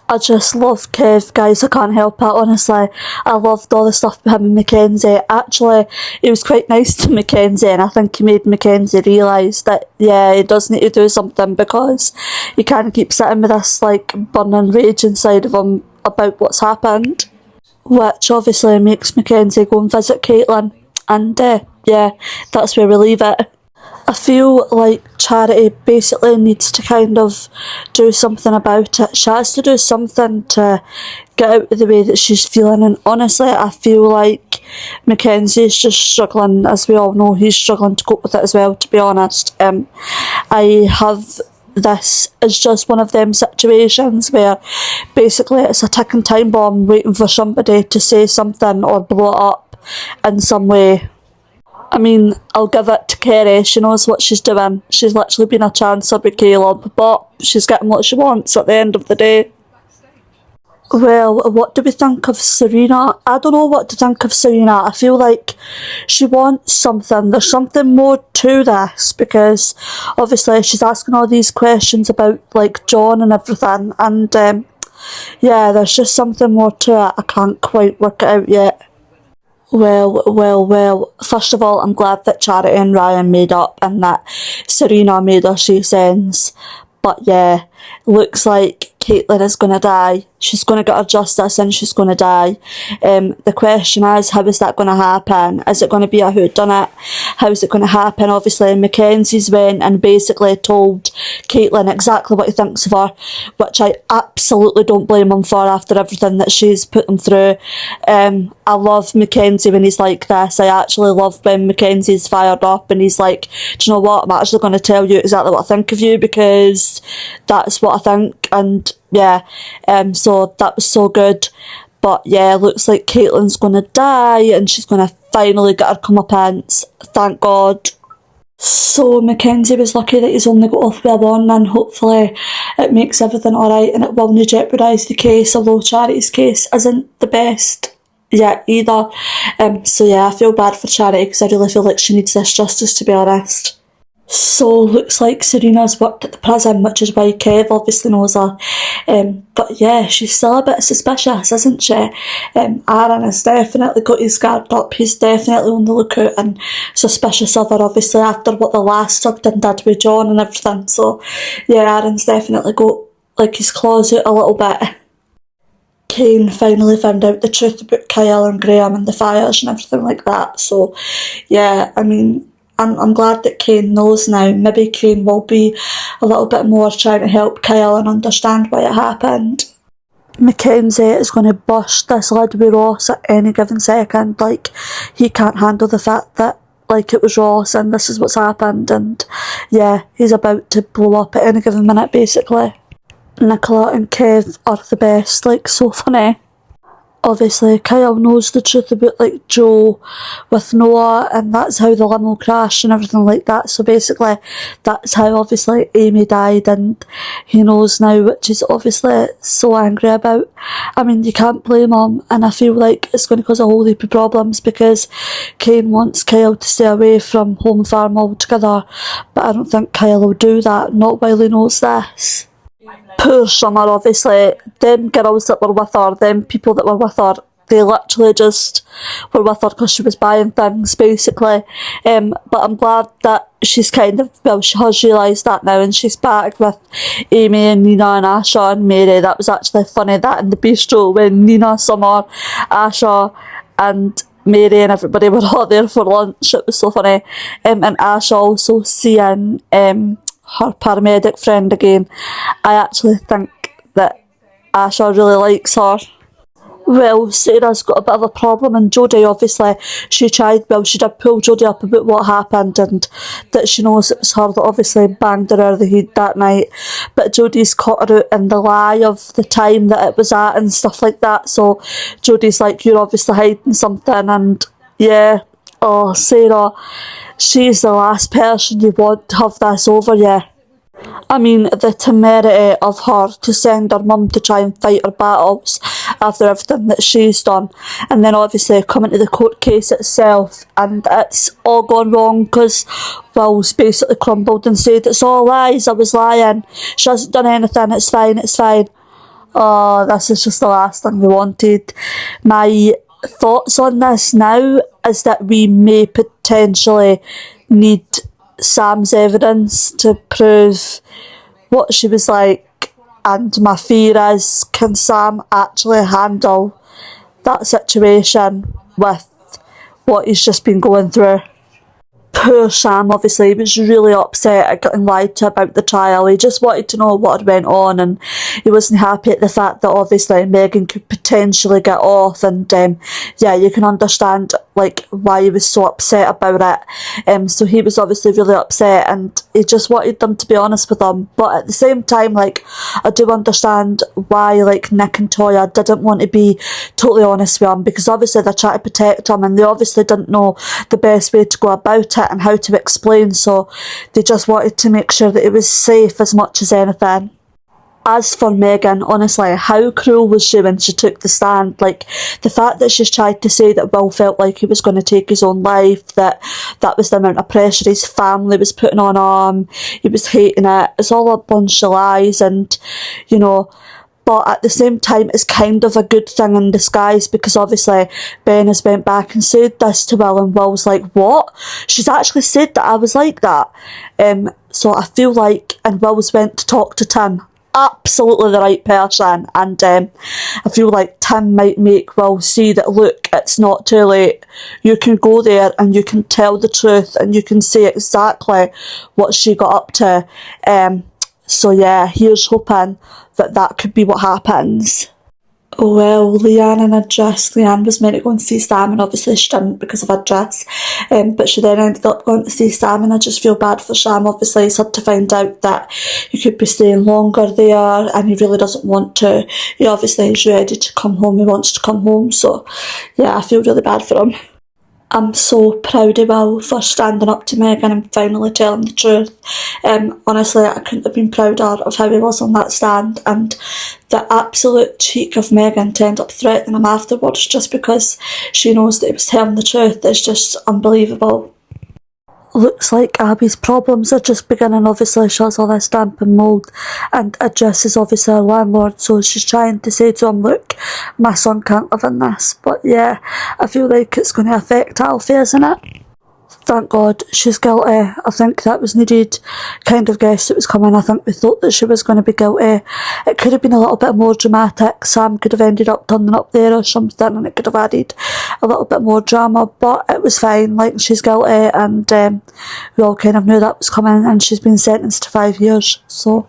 I just love Kev, guys. I can't help it, honestly. I loved all the stuff with him and Mackenzie. Actually, he was quite nice to Mackenzie, and I think he made Mackenzie realise that, yeah, he does need to do something because he can't keep sitting with this, like, burning rage inside of him about what's happened. Which obviously makes Mackenzie go and visit Caitlin. And, yeah, that's where we leave it. I feel like Charity basically needs to kind of do something about it. She has to do something to get out of the way that she's feeling, and honestly I feel like Mackenzie's just struggling. As we all know, he's struggling to cope with it as well, to be honest. I have this is just one of them situations where basically it's a ticking time bomb waiting for somebody to say something or blow it up in some way. I mean, I'll give it to Kerry, she knows what she's doing. She's literally been a chancer with Caleb, but she's getting what she wants at the end of the day. Well, what do we think of Serena? I don't know what to think of Serena. I feel like she wants something. There's something more to this, because obviously she's asking all these questions about, like, John and everything, and yeah, there's just something more to it. I can't quite work it out yet. Well, first of all, I'm glad that Charity and Ryan made up and that Serena made her say sense. But yeah, looks like Caitlin is going to die. She's going to get her justice and she's going to die. The question is, how is that going to happen? Is it going to be a whodunit? How is it going to happen? Obviously, Mackenzie's went and basically told Caitlin exactly what he thinks of her, which I absolutely don't blame him for after everything that she's put him through. I love Mackenzie when he's like this. I actually love when Mackenzie's fired up and he's like, do you know what, I'm actually going to tell you exactly what I think of you because that's what I think. And yeah, so that was so good. But yeah, looks like Caitlin's going to die and she's going to finally get her comeuppance, thank God. So Mackenzie was lucky that he's only got off with a warning. Hopefully it makes everything alright and it will not jeopardise the case, although Charity's case isn't the best yet either. So yeah, I feel bad for Charity because I really feel like she needs this justice, to be honest. So looks like Serena's worked at the prison, which is why Kev obviously knows her. But yeah, she's still a bit suspicious, isn't she? Aaron has definitely got his guard up. He's definitely on the lookout and suspicious of her, obviously, after what the last Sugden did with John and everything. So yeah, Aaron's definitely got like his claws out a little bit. Kane finally found out the truth about Kyle and Graham and the fires and everything like that. So yeah, I mean, I'm glad that Kane knows now. Maybe Kane will be a little bit more trying to help Kyle and understand why it happened. Mackenzie is going to bust this lid with Ross at any given second. Like, he can't handle the fact that, like, it was Ross and this is what's happened, and yeah, he's about to blow up at any given minute, basically. Nicola and Kev are the best, like, so funny. Obviously, Kyle knows the truth about, like, Joe with Noah, and that's how the limo crashed and everything like that. So basically, that's how, obviously, Amy died, and he knows now, which he's obviously so angry about. I mean, you can't blame him, and I feel like it's going to cause a whole heap of problems because Kane wants Kyle to stay away from Home Farm altogether, but I don't think Kyle will do that, not while he knows this. Poor Summer, obviously, them girls that were with her, them people that were with her, they literally just were with her because she was buying things, basically. But I'm glad that she's kind of, well, she has realised that now and she's back with Amy and Nina and Asha and Mary. That was actually funny, that in the bistro when Nina, Summer, Asha and Mary and everybody were all there for lunch. It was so funny. And Asha also seeing her paramedic friend again. I actually think that Asha really likes her. Well, Sarah's got a bit of a problem, and Jodie, obviously, she did pull Jodie up about what happened and that she knows it was her that obviously banged her out of the head that night, but Jodie's caught her out in the lie of the time that it was at and stuff like that. So Jodie's like, you're obviously hiding something, and yeah, oh, Sarah, she's the last person you want to have this over you. I mean, the temerity of her to send her mum to try and fight her battles after everything that she's done, and then obviously coming to the court case itself and it's all gone wrong because Will's basically crumbled and said, it's all lies, I was lying, she hasn't done anything, it's fine. Oh, this is just the last thing we wanted. My thoughts on this now is that we may potentially need Sam's evidence to prove what she was like, and my fear is, can Sam actually handle that situation with what he's just been going through? Poor Sam, obviously, he was really upset at getting lied to about the trial. He just wanted to know what had went on, and he wasn't happy at the fact that obviously Megan could potentially get off, and yeah, you can understand like why he was so upset about it. So he was obviously really upset, and he just wanted them to be honest with him. But at the same time, like, I do understand why like Nick and Toya didn't want to be totally honest with him, because obviously they're trying to protect him, and they obviously didn't know the best way to go about it and how to explain, so they just wanted to make sure that it was safe as much as anything. As for Megan, honestly, how cruel was she when she took the stand? Like, the fact that she's tried to say that Will felt like he was going to take his own life, that was the amount of pressure his family was putting on him, he was hating it, it's all a bunch of lies, and, you know, but at the same time it's kind of a good thing in disguise, because obviously Ben has went back and said this to Will, and Will's like, what? She's actually said that I was like that. So I feel like, and Will's went to talk to Tim, absolutely the right person, and I feel like Tim might make Will see that, look, it's not too late, you can go there and you can tell the truth and you can say exactly what she got up to. So yeah, here's hoping that that could be what happens. Well, Leanne and Idris. Leanne was meant to go and see Sam, and obviously she didn't because of Idris. But she then ended up going to see Sam, and I just feel bad for Sam. Obviously, he's had to find out that he could be staying longer there, and he really doesn't want to. He obviously is ready to come home. He wants to come home. So, yeah, I feel really bad for him. I'm so proud of Will for standing up to Megan and finally telling the truth. Honestly, I couldn't have been prouder of how he was on that stand, and the absolute cheek of Megan to end up threatening him afterwards just because she knows that he was telling the truth is just unbelievable. Looks like Abby's problems are just beginning. Obviously, she has all this damp and mould, and Idris is obviously a landlord, so she's trying to say to him, look, my son can't live in this. But yeah, I feel like it's going to affect Alfie, isn't it? Thank God she's guilty. I think that was needed. Kind of guessed it was coming. I think we thought that she was going to be guilty. It could have been a little bit more dramatic. Sam could have ended up turning up there or something, and it could have added a little bit more drama, but it was fine. Like, she's guilty, and we all kind of knew that was coming, and she's been sentenced to 5 years, so